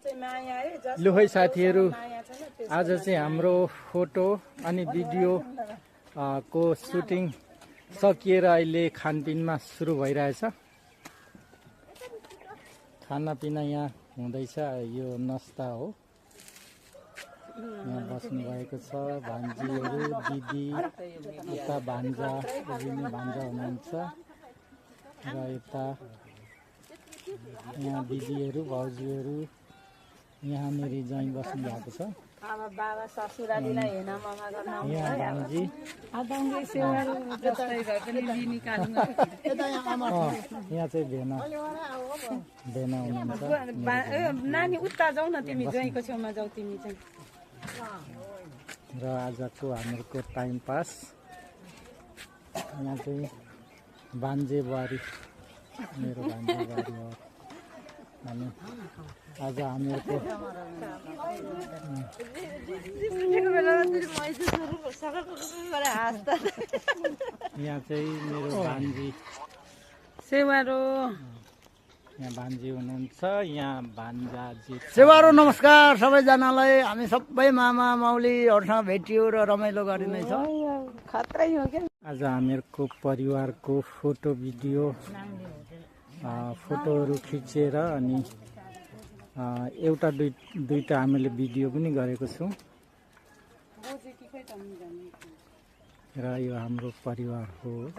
लु है साथीहरू, आज चाहिँ हाम्रो फोटो अनि भिडियो को सुटिङ सकिएर अहिले खानपिनमा सुरु भइरहेछ। खानापिना यहाँ हुँदैछ, यो नास्ता हो। यहाँ बस्नु भएको छ भान्जीहरू, दिदी, यता भान्जा, भान्जा हुनुहुन्छ र यता यहाँ दिदीहरू, भाउजूहरू, यहाँ मेरी ज्वाइँ बस्नु भएको छ। बाबा ससुरालीलाई हेर्न ममा गर्न यहाँ भान्जी, यहाँ चाहिँ भेना हुनुहुन्छ। नानी उता जाऊ न, तिमी ज्वाइँको छेउमा जाऊ तिमी चाहिँ। र आजको हाम्रो टाइम पास यहाँ चाहिँ भान्जे बुहारी, मेरो भान्जे बुहारी हो। अनि आज हामीहरूको यहाँ चाहिँ मेरो भान्जी सेवारो, यहाँ भान्जी हुनुहुन्छ, यहाँ भान्जाजी। सेवारो नमस्कार सबैजनालाई। हामी सबै मामा माउलीहरूसँग भेटियो र रमाइलो गरिँदैछ। खत्रै हो क्या। आज हामीहरूको परिवारको फोटो भिडियो फोटोहरू खिचेर अनि एउटा दुईटा हामीले भिडियो पनि गरेको छौँ। र यो हाम्रो परिवार हो।